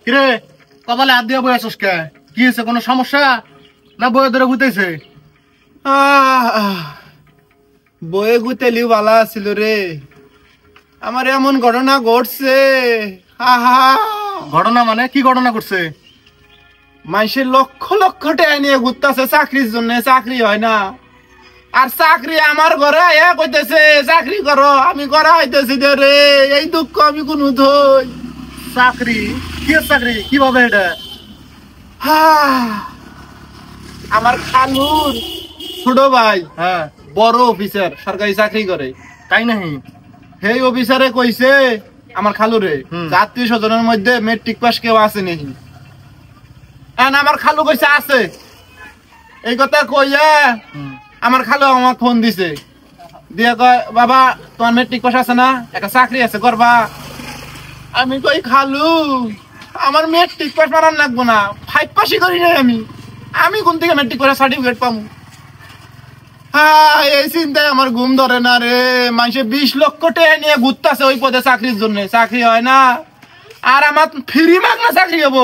কিরে কপালে হাত দিয়ে বয়ে আছিস কে? কি হয়েছে, কোনো সমস্যা না বয়ে ধরে ঘুরতেছে? বয়ে গুতেলিও ভালো আছিল রে, আমার এমন ঘটনা ঘটছে। ঘটনা মানে কি ঘটনা করছে? মানুষের লক্ষ লক্ষ টাকা নিয়ে ঘুরতেছে চাকরির জন্য, চাকরি হয় না। আর চাকরি আমার ঘরে কইতেছে চাকরি করো, আমি করা হইতেছি রে। এই দুঃখ আমি কোন ধই। চাকরি? কি চাকরি, কিভাবে এটা? আমার খালুর ছোট ভাই হ্যাঁ, বড় অফিসার, সরকারি চাকরি করে। তাই নাহি? সেই অফিসারে কইছে আমার খালুরে, আত্মীয় স্বজনের মধ্যে মেট্রিক পাস কেউ আছে নাকি? আমার খালু কইছে আছে। এই কথা কইয়া আমার খালু আমার ফোন দিছে, দিয়ে কয় বাবা তোমার মেট্রিক পাস আছে না, একটা চাকরি আছে করবা? আমি কই খালু আমার মেট্রিক পাস মারান লাগবো না, 5 পাসই করি নাই আমি, আমি কোন থেকে মেট্রিক পাস সার্টিফিকেট পাবো? এই চিন্তায় আমার ঘুম ধরে না রে। মানুষে 20 লক্ষ টাকা নিয়ে ঘুরতেছে ওই পদে চাকরির জন্য, চাকরি হয় না। আর আমার ফ্রি মাগনা চাকরি হবো,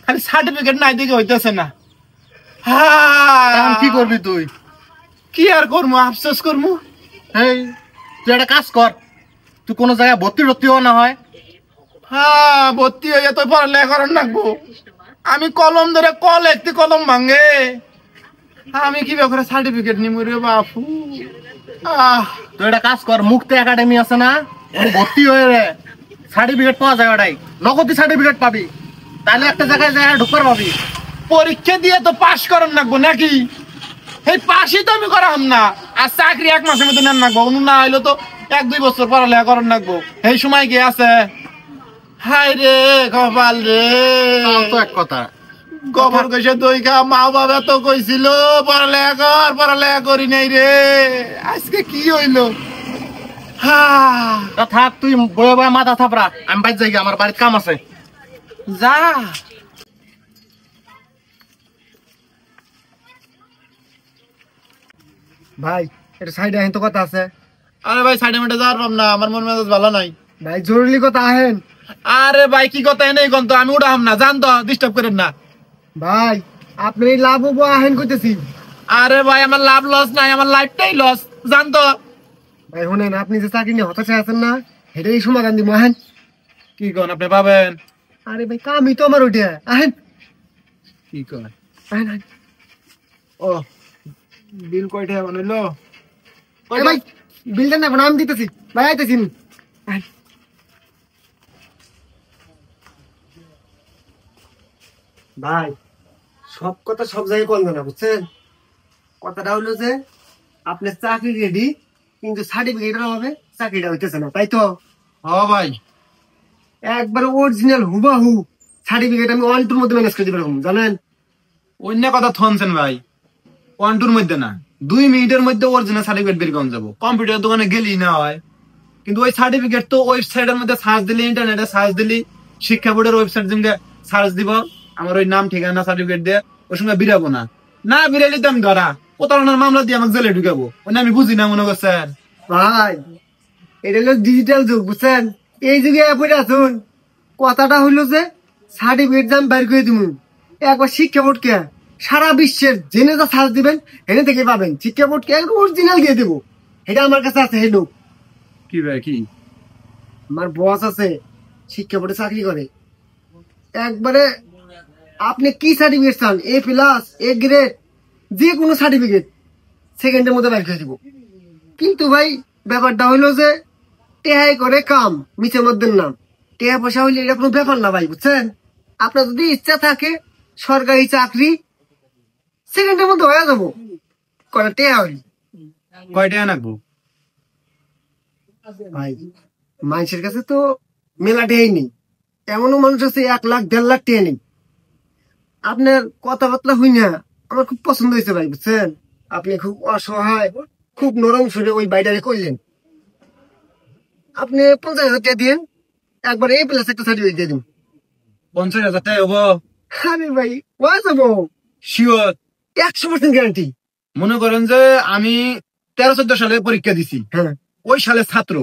খালি সার্টিফিকেট নাই দিকে হইতেছে না। কি করবি তুই? কি আর করবো, আফসোস করবো। এই তুই একটা কাজ কর, তুই কোনো জায়গায় ভর্তি না হয়। ভর্তি হইয়া তো পড়ালেখা করার লাগবো। আমি কলম ধরে একটি কলম ভাঙে, আমি কি ব্যাপারে সার্টিফিকেট নিব রে বাপু? তুই একটা কাজ কর, মুক্তি একাডেমি আছে না, ভর্তি হয়ে রে, সার্টিফিকেট পাওয়া যায় ওটাই, নগদ সার্টিফিকেট পাবি, তাহলে একটা জায়গায় ঢুকার পাবি। পরীক্ষা দিয়ে তো পাস করার লাগবো নাকি? এই পাশই তো আমি করাম না। আর চাকরি 1 মাসের মধ্যে নেন লাগবো, না হইলো তো 1-2 বছর পড়ালেখা করার লাগবো। এই সময় কি আছে? হাই রে কপাল রে। তো এক কথা, গোবর কইছে দই খা, মা বাবা তো কইছিল পড়ালেখা করি নাই রে। আজকে কি হইলো? থাক তুই বয়ে বয়ে মাথা থাপড়া, আমি বাইর যাই, আমার বাড়ির কাম আছে। যা ভাই এটা সাইডে আহেন, তো কথা আছে। আরে ভাই সাইডে মেটে যাওয়ার পাম না, আমার মন মেজাজ ভালো নাই। ভাই জরুরি কথা আহেন। আরে ভাই কি কথা এনেই কোন তো, আমি উড়াম না, জান তো, ডিস্টার্ব করেন না ভাই। আপনি লাভ হবো আহেন কইতেছি। আরে ভাই আমার লাভ লস নাই, আমার লাইফটাই লস, জান তো। ভাই শুনেন, আপনি যে চাকরি নিয়ে হতাশা আছেন না, এটাই সমাধান দিব আহেন। কি কোন আপনি পাবেন? আরে ভাই কামই তো আমার ওইটা, আহেন। কি কোন? আহেন আহেন। ও বিল কয়টা বানাইলো? ভাই বিলটা না আমি দিতেছি, ভাই আইতেছি। ভাই সব কথা সব জায়গায় বলবেন না, বুঝছেন? কথাটা হলো যে আপনার চাকরি রেডি, কিন্তু সার্টিফিকেটের অভাবে চাকরিটা হইতেছে না, তাই তো? ভাই একবার অরিজিনাল হুবাহু সার্টিফিকেট আমি 1-2 মধ্যে ম্যানেজ করে দিতে পারবো, জানেন? অন্য কথা থনছেন ভাই, 1-2 মধ্যে না, 2 মিনিটের মধ্যে অরিজিনাল সার্টিফিকেট বের করে যাবো। কম্পিউটার দোকানে গেলি না হয়, কিন্তু ওই সার্টিফিকেট তো ওয়েবসাইটের মধ্যে সার্চ দিলি, ইন্টারনেটে সার্চ দিলি, শিক্ষা বোর্ডের ওয়েবসাইট যেমন সার্চ দিব, আমার ওই নাম ঠিকানা সার্টিফিকেট দিয়ে ওই সঙ্গে বিরাবো না, না বিরাইলে তো আমি ধরা প্রতারণার মামলা দিয়ে আমাকে জেলে ঢুকাবো। ওই আমি বুঝি না মনে করছেন ভাই। এটা হলো ডিজিটাল যুগ, বুঝছেন? এই যুগে পড়ে আসুন। কথাটা হইলো যে সার্টিফিকেট আমি বের করে দিব, একবার শিক্ষা বোর্ডকে সারা বিশ্বের জেনে যা সার্চ দিবেন এনে থেকে পাবেন। শিক্ষা বোর্ডকে অরিজিনাল দিয়ে দেবো, এটা আমার কাছে আছে। হেলো কি ভাই? কি আমার বস আছে, শিক্ষা বোর্ডে চাকরি করে। একবারে আপনি কি সার্টিফিকেট চান, A+, A গ্রেড, যে কোনো সার্টিফিকেট সেকেন্ডের মধ্যে বের করে দিব। কিন্তু ভাই ব্যাপারটা হইলো যে টেহাই করে কাম, মিছে মধ্যে নাম। টেহা পয়সা হইলে এটা কোনো ব্যাপার না ভাই, বুঝছেন? আপনার যদি ইচ্ছা থাকে সরকারি চাকরি সেকেন্ডের মধ্যে হয়ে যাবো, কটা টেহা হইল। কয়টা আনবো ভাই মানুষের কাছে তো মেলা টেহাই নেই, এমনও মানুষ আছে 1 লাখ 1.5 লাখ টেহা নেই। আপনার কথাবার্তা হই না আমার খুব পছন্দ হয়েছে ভাই, বুঝছেন? আপনি খুব অসহায়, খুব নরম সুরে ওই বাইটারে করলেন। আপনি 50,000 টাকা দিন, একবার A+ একটা সার্টিফিকেট দিয়ে দিন। 50,000 টাকা হবো? আরে ভাই ওয়া যাবো শিওর 100% গ্যারান্টি। মনে করেন যে আমি 13-14 সালে পরীক্ষা দিছি, হ্যাঁ ওই সালের ছাত্র,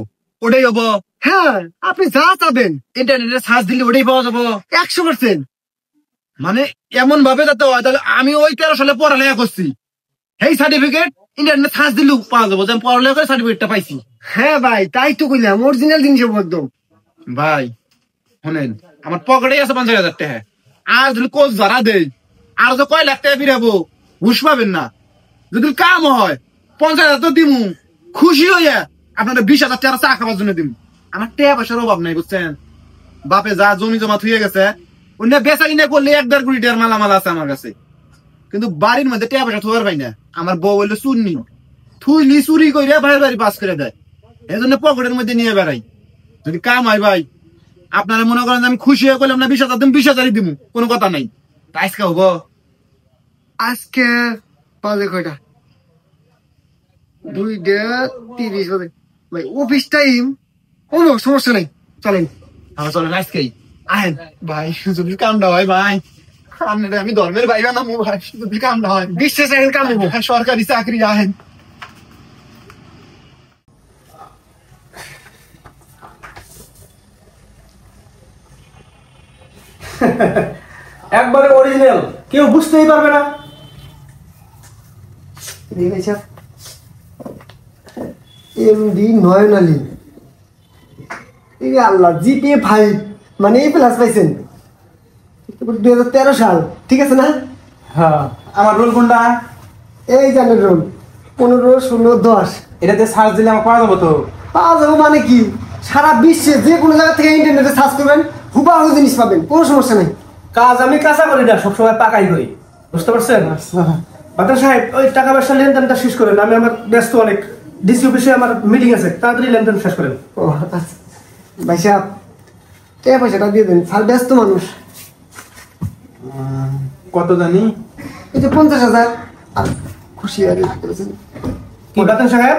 ওটাই হবো? হ্যাঁ, আপনি যা চাবেন ইন্টারনেটে সার্চ দিলে ওটাই পাওয়া যাবো 100%। মানে এমন ভাবে যাতে হয় তাহলে আমি ওই 13 সালে পড়ালেখা করছি এই সার্টিফিকেট ইন্টারনেটে সার্চ দিলেও পাওয়া যাবো যে আমি পড়ালেখা করে সার্টিফিকেটটা পাইছি। হ্যাঁ ভাই, তাই তো কইলাম, অরিজিনাল জিনিস একদম। ভাই শোনেন, আমার পকেটে আছে 50,000 টাকা, আর যদি কোচ ধরা দেই আর তো কয় লাখ টাকা ফিরাবো, ঘুষ পাবেন না। যদি কাম হয় 50,000 তো দিমু, খুশি হইয়া আপনাদের 20,000 টাকা চা খাবার জন্য দিমু। আমার টাকা পয়সার অভাব নাই বুঝছেন, বাপে যা জমি জমা থুয়ে গেছে অন্য বেচা কিনা করলে 1-1.5 কোটি টাকার মালামাল আছে আমার কাছে, কিন্তু বাড়ির মধ্যে টাকা পয়সা থুয়ার পাই না। আমার বউ হইলো চুন্নি, থুইলি চুরি করে ভাইয়ের বাড়ি পাস করে দেয়, এই জন্য পকেটের মধ্যে নিয়ে বেড়াই। যদি কাম হয় ভাই, আপনারা মনে করেন আমি খুশি হয়ে করলাম না 20,000 দিম, 20,000 দিমু, কোনো কথা নাই। আজকে হবো, আজকে বাজে কয়টা? 2:30 বাজে ভাই, অফিস টাইম। কোনো সমস্যা নাই, চলেন। আমার চলেন আজকেই আহেন ভাই। যদি কামটা হয় ভাই, আপনারা আমি ধর্মের ভাই বানাবো ভাই, যদি কামটা হয় 20 সেকেন্ড কাম হবো। সরকারি চাকরি আহেন। একবারে অরিজিনাল, কেউ বুঝতেই পারবে না। এমডি নয়ন আলী, আল্লাহ, জিপিএ 5 মানে A+ পাইছেন 2013 সাল, ঠিক আছে না? হ্যাঁ, আমার রোল কোনটা? এই জানেন রোল 15, 16, 10। এটাতে সার্চ দিলে আমার পাওয়া যাবো তো? পাওয়া যাবো মানে কি, সারা বিশ্বে যে কোনো জায়গা থেকে ইন্টারনেটে সার্চ করবেন হুবাহু জিনিস পাবেন, কোনো সমস্যা নেই। কাজ আমি কাঁচা করি না, সবসময় পাকাই করি, বুঝতে পারছেন? বাদল সাহেব, ওই টাকা পয়সা লেনদেনটা শেষ করেন, আমি আমার ব্যস্ত অনেক, ডিসি অফিসে আমার মিটিং আছে, তাড়াতাড়ি লেনদেন শেষ করেন। ও আচ্ছা ভাই সাহেব, টাকা পয়সাটা দিয়ে দেন, স্যার ব্যস্ত মানুষ। কত জানি? এই যে 50,000। আর খুশি আর কি বাদল সাহেব,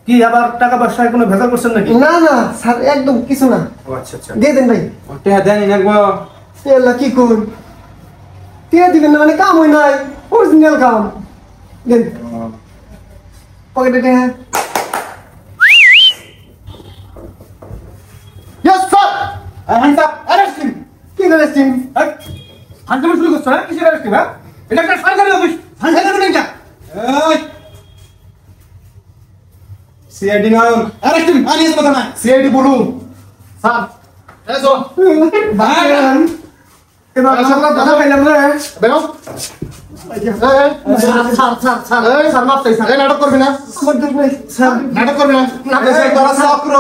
কি আবার টাকা পয়সায় কোনো ভেজাল করছেন নাকি? না না স্যার, একদম কিছু না। ও আচ্ছা আচ্ছা, দিয়ে দেন ভাই। টাকা দেন একবার। এলা কি করুন, টিয়া দিবেন না মানে কাম হয় নাই, অরিজিনাল কাম দেন। পকেটে টিয়া। Yes sir. Hands up, arrest him. কি করেছেন? ফান্ডামেন্টাল শুরু করছো না? কিসের অ্যারেস্ট? এটা একটা সরকারি অফিস, ফান্ডামেন্টাল না। এই সিআইডি নয়ন, অ্যারেস্ট হিম, আনিস কথা না। সিআইডি বলুন। স্যার এসো বাগান এবার আমরা দাদা পাইলাম রে। বেরো। স্যার মাফ চাই স্যার। নাটক করবি না, আমার দুঃখ নেই স্যার। নাটক করবি না। তোরা চক্র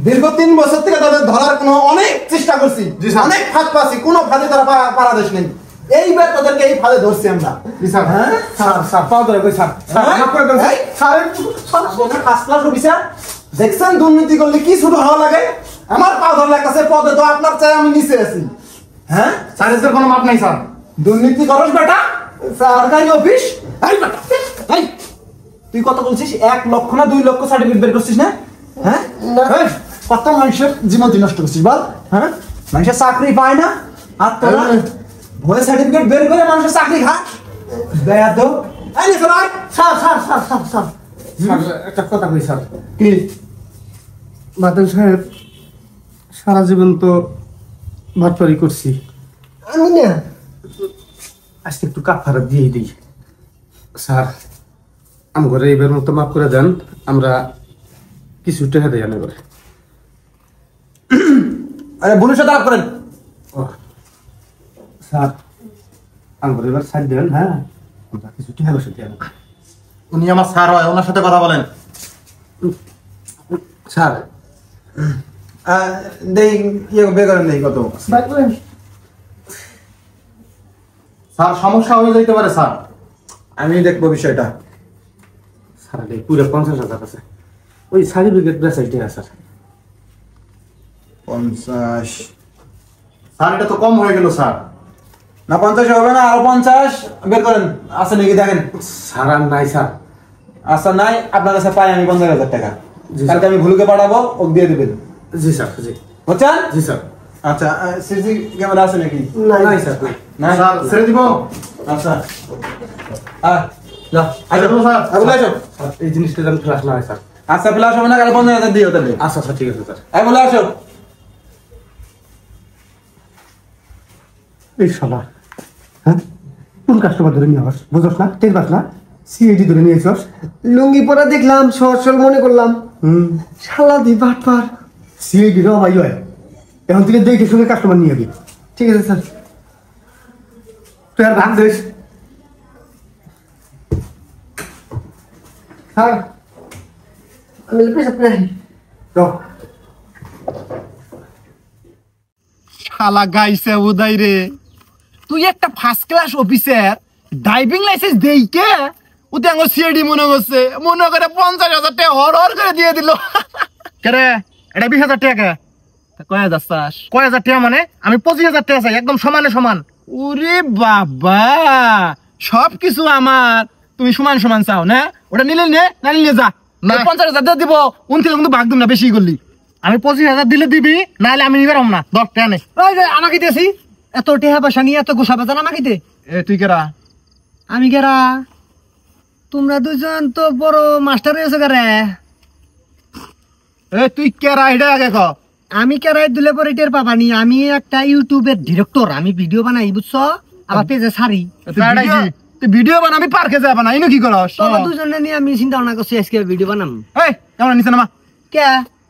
দীর্ঘ 3 বছর থেকে তাদের ধরার কোনো অনেক চেষ্টা করছি, অনেক ফাঁদ পাচ্ছি, কোনো ফাঁদে তারা পারাদেশ নেই। এইবার তাদেরকে এই ফাঁদে ধরছি আমরা। হ্যাঁ স্যার স্যার পাও ধরে কই স্যার, স্যার মাফ করে দেন এই, স্যার। ফার্স্ট ক্লাস অফিসার দেখছেন দুর্নীতি করলে কি শুরু হওয়া লাগে। আমার পা ধরলে কাছে পদে তো আপনার চাই আমি নিচে আছি। হ্যাঁ স্যারের কোনো মাপ নাই স্যার। দুর্নীতি করস বেটা, সরকারি অফিস। এই বেটা, এই তুই কত বলছিস? 1 লক্ষ না 2 লক্ষ সার্টিফিকেট বের করছিস না? হ্যাঁ এই, কত মানুষের জীবন নষ্ট করছিস বল? হ্যাঁ, মানুষের চাকরি পায় না আর তোরা ভয়ে সার্টিফিকেট বের করে মানুষের চাকরি খা। দয়া তো এই নে চল। Sir sir sir sir sir একটা কথা কই স্যার। কি বাদল সাহেব, সারা জীবন তো ভাটপারি করছি, আমি না আজকে একটু কাফারা দিয়ে দিই স্যার। আমগরে এবার মতো মাফ করে দেন, আমরা কিছু টাকা দেই আনে করে। আরে বলুন সাথে আপ করেন। ও স্যার, আমগরে এবার ছাড় দেন। হ্যাঁ, আমরা কিছু টাকা বসে দিয়ে আনবো। উনি আমার স্যার হয়, ওনার সাথে কথা বলেন। স্যার দেই ইয়ে বের করেন দেই কত। বাই করেন। স্যার সমস্যা হয়ে যাইতে পারে স্যার। আমি দেখবো বিষয়টা। স্যার এই পুরো 50,000 আছে, ওই সার্টিফিকেট বেসাইটে আছে স্যার। 50 স্যার এটা তো কম হয়ে গেল স্যার। না 50 হবে না, আরো 50 বের করেন। আছে নাকি দেখেন। স্যার আর নাই স্যার। আচ্ছা নাই, আপনার কাছে পাই আমি 50,000 টাকা। জি, কালকে আমি ভুলুকে পাঠাবো, ওকে দিয়ে দিবেন। জি স্যার, জি বুঝছেন? জি স্যার। আচ্ছা সিসি ক্যামেরা আছে নাকি? নাই স্যার, নাই। নাই স্যার ছেড়ে দিব। আচ্ছা যা আচ্ছা, স্যার। আগুলো আসো। স্যার, এই জিনিসটা যেন ফ্লাশ না হয় স্যার। আচ্ছা প্লাস হবে না, কালে 50,000 দিও তাহলে। আচ্ছা আচ্ছা ঠিক আছে স্যার। এই বলে আসো। এই শালা, হ্যাঁ কোন কাস্টমার ধরে নিয়ে আস বুঝছ না, টের পাস না, সিআইডি ধরে নিয়ে আসছ। লুঙ্গি পরা দেখলাম, সরসল মনে করলাম। শালা দি বাটপার। সিআইডি র ভাই হয়, এখন থেকে দেখে শুনে কাস্টমার নিয়ে আবি। ঠিক আছে স্যার। তুই আর ভাগ দিস। স্যার আমি পেশাব করে আসি। র শালা গাইছে উদয় রে, তুই একটা first class officer, driving licence দেই কে ওতে আমার সিআইডি মনে করছে, মনে করে 50,000 টাকা হর করে দিয়ে দিল। কেরে এটা 20,000 টাকা? কয় হাজার চাস? কয় হাজার টাকা মানে? আমি 25,000 টাকা চাই, একদম সমানে সমান। ওরে বাবা, সবকিছু আমার, তুমি সমান সমান চাও না? ওটা নিলে নে, না নিলে যা। 50,000 দিব, উনতিল কিন্তু ভাগ দিম না, বেশি করলি। আমি 25,000 দিলে দিবি, নাহলে আমি নিবে না। 10 টাকা নে। ওই যে আমাকে দিয়েছি, এত টেহা পয়সা নিয়ে এত গোসা বেতন আমাকে দে। এ তুই কেরা? আমি কেরা? তোমরা দুজন তো বড় মাস্টার হয়েছো কেরে। এ তুই কেরা এটা আগে ক। আমি কেরাই দিলে পরে টের পাবানি, আমি একটা ইউটিউবের ডিরেক্টর, আমি ভিডিও বানাই বুঝছো, আবার পেজে ছাড়ি। তুই ভিডিও বানাবি, পার্কে যাবা না, ইনো কি করস? তোমরা দুজনে নিয়ে আমি চিন্তা ভাবনা করছি আজকে ভিডিও বানাম। এই কেমন নিছে নামা? কে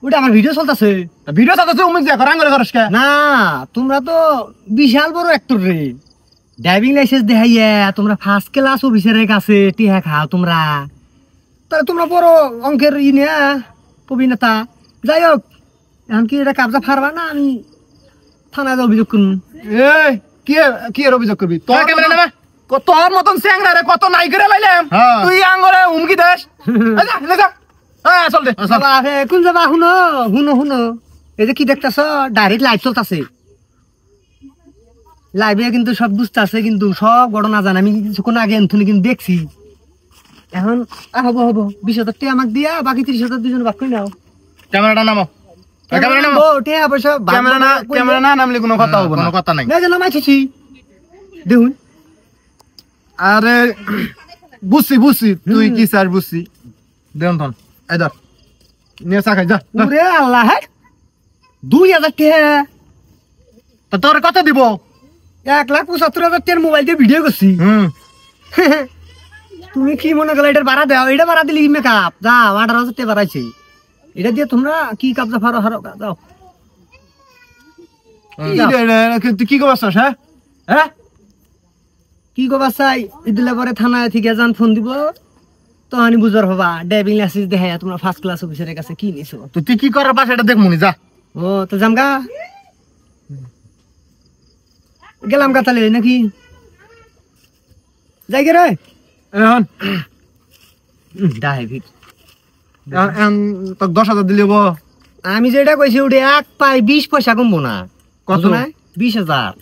ওটা আমার ভিডিও চলতেছে। ভিডিও চাচ্ছে উমিক যা করাং করে করস কে? না তোমরা তো বিশাল বড় অ্যাক্টর রে, ড্রাইভিং লাইসেন্স দেখাইয়া তোমরা ফার্স্ট ক্লাস অফিসারের কাছে টিহা খাও তোমরা, তাহলে তোমরা বড় অঙ্কের ইনে অভিনেতা। যাই হোক, এখন কি এটা কাবজা ফারবা না আমি থানায় অভিযোগ করুন? এই কি এর অভিযোগ করবি? তোর ক্যামেরা নামা। তোর মতন স্যাংরা রে কত নাই করে লাইলাম, তুই আঙ্গরে হুমকি দেস। এই যা নে যা। হ্যাঁ চল দে। কোন যাবা? শুনো শুনো শুনো, এই যে কি দেখতেছ, ডাইরেক্ট লাইভ চলতেছে। লাইভে কিন্তু সব বুঝতেছে, কিন্তু সব ঘটনা জানে। আমি কিছুক্ষণ আগে এনথুনি কিন্তু দেখছি। এখন হবো 20,000 টাকা আমাকে দিয়া, বাকি 30,000 দুজন ভাগ করে নাও। ক্যামেরাটা নামো। ক্যামেরা নামো। টাকা পয়সা ক্যামেরা না নামলে কোনো কথা হবে না। কোনো কথা নাই। না জানো মাইছি দেখুন। আরে বুঝছি তুই কি স্যার বুঝছি। দেন ধন এই ধর নিয়ে চা খাই যা। ওরে আল্লাহ, 2,000 টাকা তো তোর কত দিব? 1,75,000 টাকার মোবাইল দিয়ে ভিডিও করছি। তুমি কি মনে করো এটার ভাড়া দাও? এটা ভাড়া দিলে মেকআপ যা 18,000 টাকা বাড়াইছে। এটা দিয়ে তোমরা কি কাবজা ফারো হারো যাও। তুই কি করছ? হ্যাঁ হ্যাঁ কি কবা চাই দিলে পরে থানায় থেকে যান ফোন দিব, তো আমি বুঝার হবা ড্রাইভিং লাইসেন্স দেখাই তোমরা ফার্স্ট ক্লাস অফিসারের কাছে কি নিছো। তুই কি করার পাশে এটা দেখমুনি যা। ও তো জামগা গেলাম গা তাহলে নাকি যাই গে রে এখন ড্রাইভিং। তো 10,000 দিলে হবো। আমি যেটা কইছি ওটা 1 পাই 20 পয়সা কমবো না। কত? 20,000।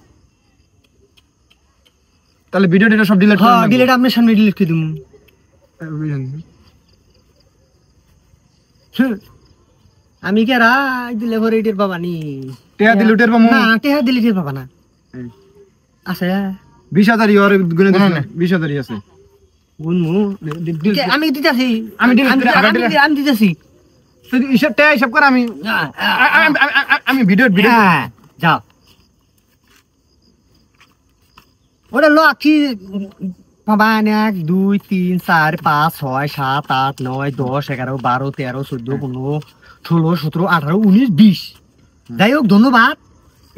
তাহলে ভিডিও ডিটা সব ডিলিট হ্যাঁ ডিলিট আপনার সামনে ডিলিট করে দিমু। আমি কে রাই দিলে পরে এটির বাবা নি টেয়া দিলে টের পামু না, টেয়া দিলে টের পাবা না। আছে 20,000 ইওর গুনে দিছ না? 20,000 আছে গুনমু। আমি দিতেছি, আমি দিতেছি। তুই হিসাব টেয়া হিসাব কর। আমি ভিডিও হ্যাঁ যাও। ওটা লো কি বাবা 1 2 3 4 5 6 7 8 9 10 11 12 13 14 15 16 17 18 19 20। যাই হোক ধন্যবাদ।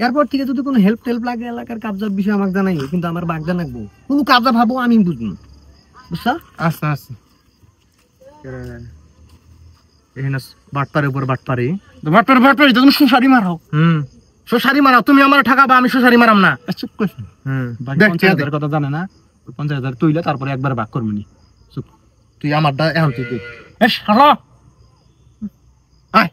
এরপর থেকে যদি কোনো হেল্প লাগে এলাকার কাবজার বিষয় আমাকে জানাই, কিন্তু আমার বাগ জানাবো। কোনো কাবজা ভাবো আমি বুঝবো, বুঝছো? আচ্ছা এখানে বাটপারে উপর বাটপারে তুমি সুসারি মারাও। সুসারি মারাও, তুমি আমার ঠকাবা, আমি সুসারি মারাম না। চুপ কর। 50,000 কথা জানে না। 50,000 তুইলে তারপরে একবার ভাগ করবি। চুপ। তুই আমারটা এখন তুই আয়।